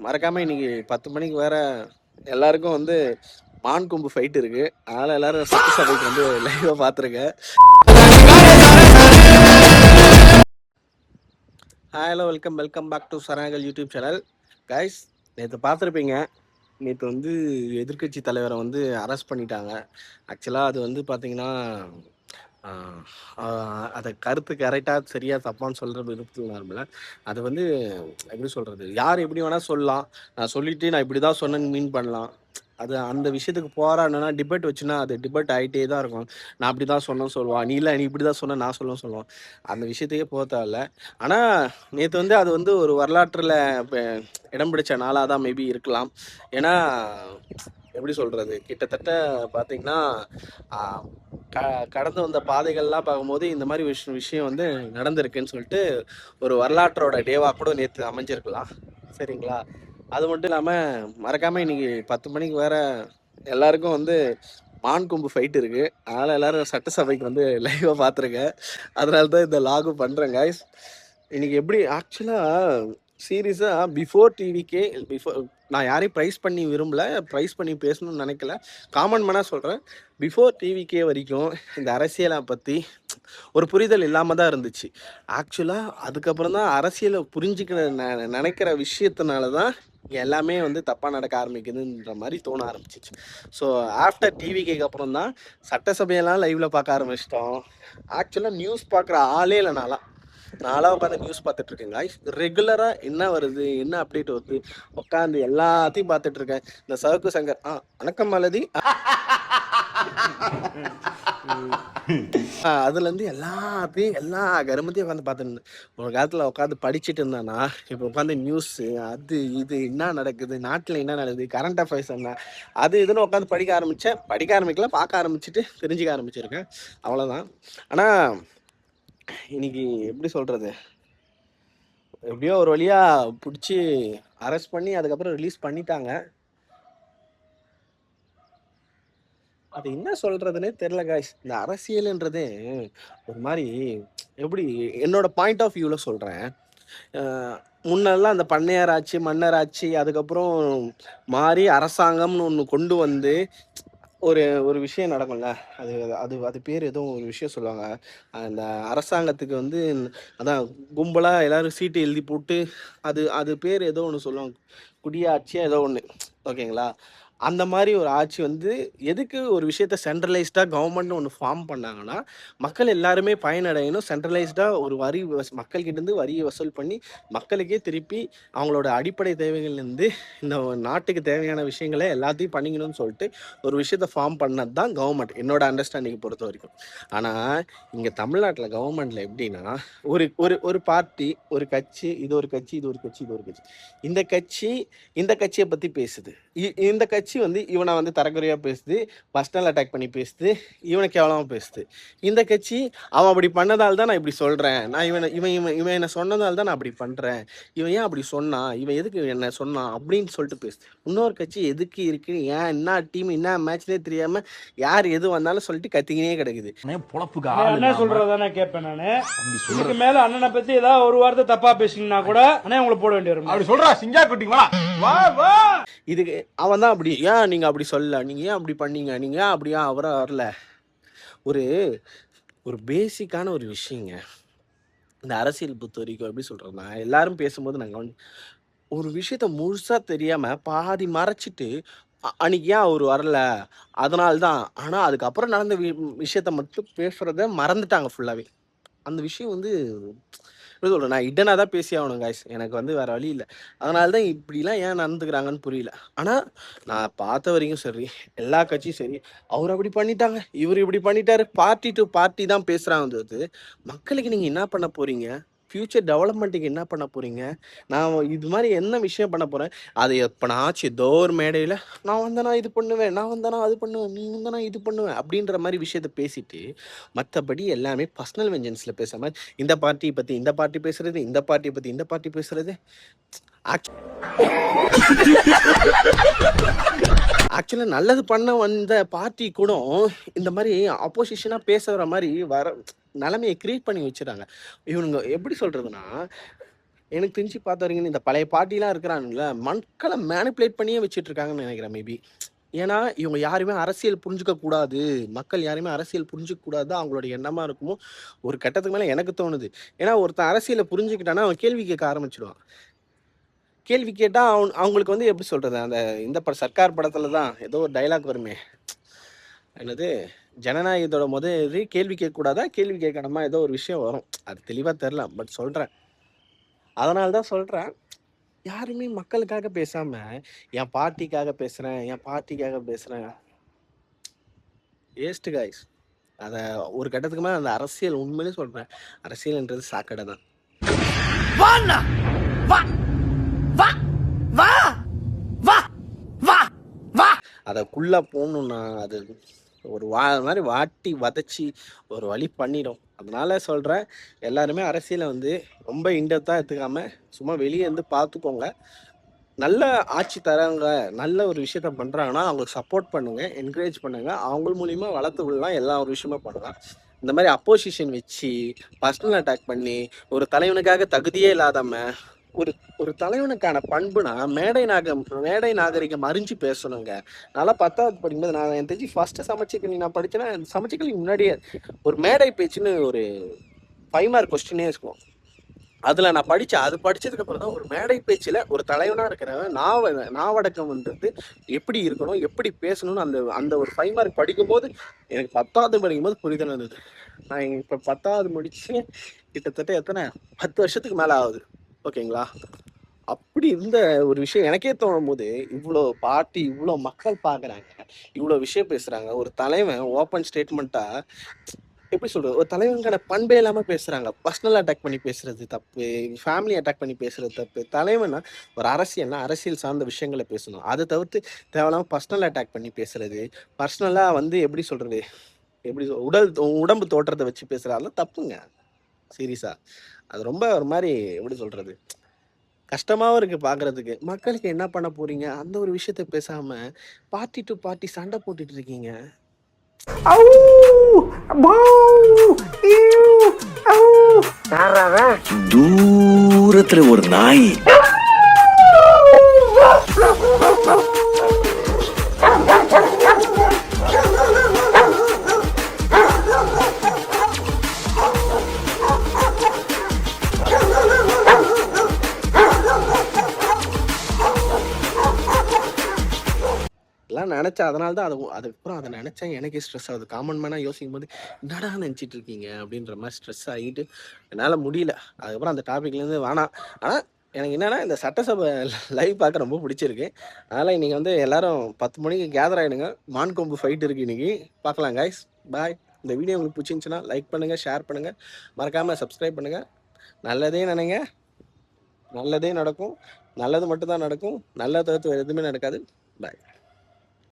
மறக்காம இன்னைக்கு 10 மணிக்கு வேற எல்லாருக்கும் வந்து மான் கொம்பு ஃபைட் இருக்கு. அதனால எல்லாரும் சட்ட சபைக்கு வந்து லைவா பாத்துருங்க. ஹலோ, வெல்கம் பேக் டு சராகல் யூடியூப் சேனல். கைஸ், நேற்று பார்த்துருப்பீங்க. நேற்று வந்து எதிர்கட்சி தலைவரை வந்து அரெஸ்ட் பண்ணிட்டாங்க. ஆக்சுவலாக அது வந்து பார்த்தீங்கன்னா அதை கருத்து கரெக்டாக சரியா தப்பான்னு சொல்கிற விருப்பத்தில் நார்மல அது வந்து எப்படி சொல்கிறது, யார் எப்படி வேணால் சொல்லலாம். நான் சொல்லிவிட்டு நான் இப்படி தான் சொன்னேன்னு மீன் பண்ணலாம். அது அந்த விஷயத்துக்கு போராடணும்னா டிபேட் வச்சுன்னா அது டிபேட் ஆகிட்டே தான் இருக்கும். நான் அப்படி தான் சொன்னேன்னு சொல்லுவான், நீ இல்லை நீ இப்படி தான் சொன்ன நான் சொல்லுவோம். அந்த விஷயத்தையே போக தேவையில்ல. ஆனால் நேற்று வந்து அது வந்து ஒரு வரலாற்றில் இடம் பிடிச்ச நாளாக தான் மேபி இருக்கலாம். ஏன்னா எப்படி சொல்கிறது, கிட்டத்தட்ட பார்த்தீங்கன்னா கடந்து வந்த பாதைகள்லாம் பார்க்கும்போது இந்த மாதிரி விஷயம் வந்து நடந்திருக்குன்னு சொல்லிட்டு ஒரு வரலாற்றோட டேவாக கூட நேற்று அமைஞ்சிருக்கலாம். சரிங்களா? அது மட்டும் இல்லாமல் மறக்காமல் இன்னைக்கு 10 மணிக்கு வேற எல்லாருக்கும் வந்து மான் கொம்பு ஃபைட் இருக்கு. அதனால எல்லாரும் சட்டசபைக்கு வந்து லைவாக பார்த்துருங்க. அதனால தான் இந்த லாகு பண்ணுறேன் கைஸ். இன்னைக்கு எப்படி ஆக்சுவலாக சீரியஸாக பிஃபோர் டிவிக்கே நான் யாரையும் ப்ரைஸ் பண்ணி விரும்பல, ப்ரைஸ் பண்ணி பேசணும்னு நினைக்கல, காமன் மேனாக சொல்கிறேன். பிஃபோர் டிவிக்கே வரைக்கும் இந்த அரசியலை பற்றி ஒரு புரிதல் இல்லாமல் தான் இருந்துச்சு. ஆக்சுவலாக அதுக்கப்புறம் தான் அரசியலை புரிஞ்சுக்கிற நினைக்கிற விஷயத்தினால தான் எல்லாமே வந்து தப்பாக நடக்க ஆரம்பிக்குதுன்ற மாதிரி தோண ஆரம்பிச்சிச்சு. ஸோ ஆஃப்டர் டிவிக்கு அப்புறம் தான் சட்டசபையெல்லாம் லைவில் பார்க்க ஆரம்பிச்சிட்டோம். ஆக்சுவலாக நியூஸ் பார்க்குற ஆளே இல்லை. நான்லாம் உட்காந்து நியூஸ் பார்த்துட்டு இருக்கேன் காய்ஸ். ரெகுலராக என்ன வருது, என்ன அப்டேட் வருது, உட்காந்து எல்லாத்தையும் பார்த்துட்டு இருக்கேன். இந்த சவுக்கு சங்கர் வணக்கம் மாலதி அதுலேருந்து எல்லாத்தையும் எல்லா கருமத்தையும் உட்காந்து பார்த்துருந்தேன். ஒரு காலத்தில் உட்காந்து படிச்சுட்டு இருந்தானா, இப்போ உட்காந்து நியூஸு அது இது என்ன நடக்குது, நாட்டில் என்ன நடக்குது, கரண்ட் அஃபேர்ஸ் என்ன அது இதுன்னு உட்காந்து படிக்க ஆரம்பிக்கல, பார்க்க ஆரம்பிச்சுட்டு தெரிஞ்சுக்க ஆரம்பிச்சிருக்கேன். அவ்வளோதான். ஆனால் இன்னைக்கு எப்படி சொல்கிறது, எப்படியோ ஒரு வழியாக பிடிச்சி அரெஸ்ட் பண்ணி அதுக்கப்புறம் ரிலீஸ் பண்ணிட்டாங்க. அது என்ன சொல்கிறதுனே தெரில காய்ஸ். இந்த அரசியல்ன்றதே ஒரு மாதிரி எப்படி என்னோட பாயிண்ட் ஆஃப் வியூவில் சொல்கிறேன். முன்னெல்லாம் அந்த பண்ணையார் ஆட்சி, மன்னர் ஆட்சி, அதுக்கப்புறம் மாறி அரசாங்கம்னு ஒன்று கொண்டு வந்து ஒரு ஒரு விஷயம் நடக்கும்ல, அது அது அது பேர் ஏதோ ஒரு விஷயம் சொல்லுவாங்க. அந்த அரசாங்கத்துக்கு வந்து அதான் கும்பலாக எல்லாரும் சீட்டு எழுதி போட்டு அது அது பேர் ஏதோ ஒன்று சொல்லுவாங்க, குடியாட்சியாக ஏதோ ஒன்று. ஓகேங்களா? அந்த மாதிரி ஒரு ஆட்சி வந்து எதுக்கு ஒரு விஷயத்த சென்ட்ரலைஸ்டாக கவர்மெண்ட்னு ஒன்று ஃபார்ம் பண்ணாங்கன்னா, மக்கள் எல்லாருமே பயனடையணும். சென்ட்ரலைஸ்டாக ஒரு வரி மக்கள்கிட்டேருந்து வரியை வசூல் பண்ணி மக்களுக்கே திருப்பி அவங்களோட அடிப்படை தேவைகள்லேருந்து இந்த நாட்டுக்கு தேவையான விஷயங்களை எல்லாத்தையும் பண்ணிக்கணும்னு சொல்லிட்டு ஒரு விஷயத்த ஃபார்ம் பண்ணது தான் கவர்மெண்ட், என்னோட அண்டர்ஸ்டாண்டிங்கை பொறுத்த வரைக்கும். ஆனால் இங்கே தமிழ்நாட்டில் கவர்மெண்ட்டில் எப்படின்னா, ஒரு ஒரு ஒரு பார்ட்டி, ஒரு கட்சி, இது ஒரு கட்சி, இது ஒரு கட்சி, இது ஒரு கட்சி, இந்த கட்சியை பற்றி பேசுது, இந்த கட்சி வந்து இவனை வந்து தரக்குறையாக பேசுது, பர்சனல் அட்டாக் பண்ணி பேசுது, இவனை கேவலமாக பேசுது. இந்த கட்சி அவன் அப்படி பண்ணதால் தான் நான் இப்படி சொல்கிறேன், நான் இவன் இவன் இவன் இவன் என்னை சொன்னதால் தான் நான் அப்படி பண்ணுறேன், இவன் ஏன் அப்படி சொன்னான், இவன் எதுக்கு என்ன சொன்னான் அப்படின்னு சொல்லிட்டு பேசுது. இன்னொரு கட்சி எதுக்கு இருக்கு, ஏன் என்ன டீம் என்ன மேட்ச்னே தெரியாமல் யார் எது வந்தாலும் சொல்லிட்டு கத்திக்கினே கிடக்குது. என்ன சொல்றதானே கேட்பேன் நானு. இதுக்கு மேல அண்ணனை பத்தி ஏதாவது ஒரு வார்த்தை தப்பா பேசிங்கன்னா கூட அண்ணே உங்களை போட வேண்டிய வரும். அப்படி சொல்றா சிங்கா குட்டிங்களா இதுக்கு அவன் தான் அப்படி, ஏன் நீங்கள் அப்படி சொல்ல, நீங்கள் ஏன் அப்படி பண்ணீங்க, நீங்கள் ஏன் அப்படியா அவரை வரல. ஒரு ஒரு பேசிக்கான ஒரு விஷயங்க இந்த அரசியல் பொறுத்த வரைக்கும். எப்படி சொல்கிறேன்னா, எல்லாரும் பேசும்போது நாங்கள் ஒரு விஷயத்த முழுசாக தெரியாமல் பாதி மறைச்சிட்டு அன்னைக்கு ஏன் அவர் வரல அதனால்தான், ஆனால் அதுக்கப்புறம் நடந்த விஷயத்த மட்டும் பேசுகிறத மறந்துட்டாங்க ஃபுல்லாகவே. அந்த விஷயம் வந்து எப்படி சொல்கிறேன், நான் இடனாக தான் பேசி ஆகணும் காய்ஸ், எனக்கு வந்து வேறு வழி இல்லை. அதனால தான் இப்படிலாம் ஏன் நடந்துக்கிறாங்கன்னு புரியல. ஆனால் நான் பார்த்த வரைக்கும் சரி, எல்லா கட்சியும் சரி, அவர் அப்படி பண்ணிட்டாங்க, இவர் இப்படி பண்ணிட்டாரு, பார்ட்டி டு பார்ட்டி தான் பேசுகிறாங்க. மக்களுக்கு நீங்கள் என்ன பண்ண போகிறீங்க, ஃப்யூச்சர் டெவலப்மெண்ட்டுக்கு என்ன பண்ண போகிறீங்க, நான் இது மாதிரி என்ன விஷயம் பண்ண போகிறேன், அது எப்போனாச்சும் ஏதோ ஒரு மேடையில் நான் வந்தேனா இது பண்ணுவேன், நான் வந்தேனா அது பண்ணுவேன், நீ வந்தேனா இது பண்ணுவேன் அப்படின்ற மாதிரி விஷயத்த பேசிட்டு மற்றபடி எல்லாமே பர்சனல் வெஞ்சன்ஸில் பேசாமல் இந்த பார்ட்டியை பற்றி இந்த பார்ட்டி பேசுறது, இந்த பார்ட்டியை பற்றி இந்த பார்ட்டி பேசுறது. ஆக்சுவலாக நல்லது பண்ண வந்த பார்ட்டி கூட இந்த மாதிரி ஆப்போசிஷனாக பேசுகிற மாதிரி வர நிலைமையை கிரியேட் பண்ணி வச்சுறாங்க. இவனுங்க எப்படி சொல்கிறதுனா, எனக்கு தெரிஞ்சு பார்த்த வரைக்கும் இந்த பழைய பார்ட்டிலாம் இருக்கிறானுங்கள, மக்களை மேனிப்புலேட் பண்ணியே வச்சுட்டு இருக்காங்கன்னு நினைக்கிறேன் மேபி. ஏன்னா, இவங்க யாருமே அரசியல் புரிஞ்சுக்க கூடாது. மக்கள் யாருமே அரசியல் புரிஞ்சுக்க கூடாது தான் அவங்களோட எண்ணமா இருக்குமோ, ஒரு கட்டத்துக்கு மேல எனக்கு தோணுது. ஏன்னா, ஒருத்தன் அரசியல புரிஞ்சுக்கிட்டான்னா, அவன் கேள்வி கேட்க ஆரம்பிச்சுடுவான். கேள்வி கேட்டா அவங்களுக்கு வந்து எப்படி சொல்றது? அந்த இந்த சர்க்கார் படத்துல தான் ஏதோ ஒரு டயலாக் வருமே. என்னது? ஜனநாயகத்தோட இது கேள்வி கேட்கக்கூடாதா? கேள்வி கேட்கணுமா? ஏதோ ஒரு விஷயம் வரும். அது தெளிவா தெரியல. பட் சொல்றேன். அதனால தான் சொல்றேன். யாருமே மக்களுக்காக பேசாம, என் பார்ட்டிக்காக பேசுறேன், என் பார்ட்டிக்காக பேசுறேன். Waste guys. அத ஒரு கட்டத்துக்கு மேல அந்த அரசியல் உண்மையிலே சொல்றேன். அரசியல்ன்றது சாக்கடை தான். வாண்ணா வா வா வா வா வா வா அதக்குள்ள போகணும்னா, அது ஒரு மாரி வாட்டி வதச்சி ஒரு வழி பண்ணிடும். அதனால சொல்றேன், எல்லாருமே அரசியல வந்து ரொம்ப இன்டெப்த்தா எடுத்துக்காம, சும்மா வெளிய இருந்து பார்த்துக்கோங்க. நல்ல ஆட்சி தராங்க, நல்ல ஒரு விஷயத்த பண்றாங்கன்னா, அவங்களுக்கு சப்போர்ட் பண்ணுங்க, என்கரேஜ் பண்ணுங்க. அவங்க மூலியமா வளர்த்து விடலாம், எல்லா ஒரு விஷயமும் பண்ணலாம். இந்த மாரி அப்போசிஷன் வச்சு, பர்சனல் அட்டாக் பண்ணி, ஒரு தலைவனுக்காக தகுதியே இல்லாதம, ஒரு ஒரு தலைவனுக்கான பண்புனா, மேடை நாகரிகம் அறிஞ்சு பேசணுங்க. நான்லாம் 10வது படிக்கும்போது நான் எனக்கு தெரிஞ்சு ஃபர்ஸ்ட்டு சமச்சீர் நான் படிச்சேன்னா, சமச்சீர்களுக்கு முன்னாடியே ஒரு மேடை பேச்சுன்னு ஒரு 5 மார்க் கொஸ்டினே இருக்கும். அதுல நான் அது படிச்சதுக்கு அப்புறம் தான் ஒரு மேடை பேச்சுல ஒரு தலைவனா இருக்கிறவன் நாவடக்கம்ன்றது எப்படி இருக்கணும், எப்படி பேசணும்னு அந்த அந்த ஒரு 5 மார்க் படிக்கும்போது எனக்கு 10வது படிக்கும்போது புரிதல் இருந்தது. நான் இப்ப 10வது முடிச்சு கிட்டத்தட்ட எத்தனை 10 வருஷத்துக்கு மேல ஆகுது. ஓகேங்களா? அப்படி இருந்த ஒரு விஷயம் எனக்கே தோணும்போது, இவ்வளோ பார்ட்டி, இவ்வளோ மக்கள் பார்க்குறாங்க, இவ்வளோ விஷயம் பேசுறாங்க. ஒரு தலைவன் ஓப்பன் ஸ்டேட்மெண்ட்டா எப்படி சொல்றது? ஒரு தலைவனுக்கான பண்பே இல்லாம பேசுறாங்க. பர்சனல் அட்டாக் பண்ணி பேசுறது தப்பு. ஃபேமிலி அட்டாக் பண்ணி பேசுறது தப்பு. தலைவன்னா ஒரு அரசியல் சார்ந்த விஷயங்கள பேசணும். அத தவிர்த்து தேவையில்லாம பர்சனல் அட்டாக் பண்ணி பேசுறது, பர்சனலா வந்து எப்படி சொல்றது? எப்படி உடம்பு தோற்றத்த வச்சு பேசுறது அதெல்லாம் தப்புங்க. சீரியஸா. அது ரொம்ப ஒரு மாரி எப்படி சொல்றது? கஷ்டமாவும் இருக்கு பார்க்கறதுக்கு. மக்களுக்கு என்ன பண்ண போறீங்க? அந்த ஒரு விஷயத்த பேசாம, பார்ட்டி டூ பார்ட்டி சண்டை போட்டுட்டு இருக்கீங்க. தூரத்துல ஒரு நாய். எல்லாம் நினைச்சேன். அதனால தான் அதுக்கப்புறம் அத நினைச்சா எனக்கே ஸ்ட்ரெஸ் ஆகுது. காமன் மேனா யோசிக்கும்போது, "என்னடா நினைச்சிட்டு இருக்கீங்க?" அப்படின்ற மாரி ஸ்ட்ரெஸ் ஆயிட்டு, என்னால முடியல. அதுக்கப்புறம் அந்த டாபிக்லேருந்து வேணாம். ஆனா, எனக்கு என்னன்னா, இந்த சட்டசபை லைவ் பார்க்க ரொம்ப பிடிச்சிருக்கு. அதனால இன்னைக்கு வந்து எல்லாரும் 10 மணிக்கு கேதர் ஆயிடுங்க. மான் கொம்பு ஃபைட் இருக்கு இன்னைக்கு. பார்க்கலாம் காய்ஸ். பாய். இந்த வீடியோ உங்களுக்கு பிடிச்சிருந்துச்சுன்னா, லைக் பண்ணுங்க, ஷேர் பண்ணுங்க. மறக்காம சப்ஸ்கிரைப் பண்ணுங்க. நல்லதே நினைங்க. நல்லதே நடக்கும். நல்லது மட்டும் தான் நடக்கும். நல்லத தவிர்த்து வேற எதுவுமே நடக்காது. பாய்.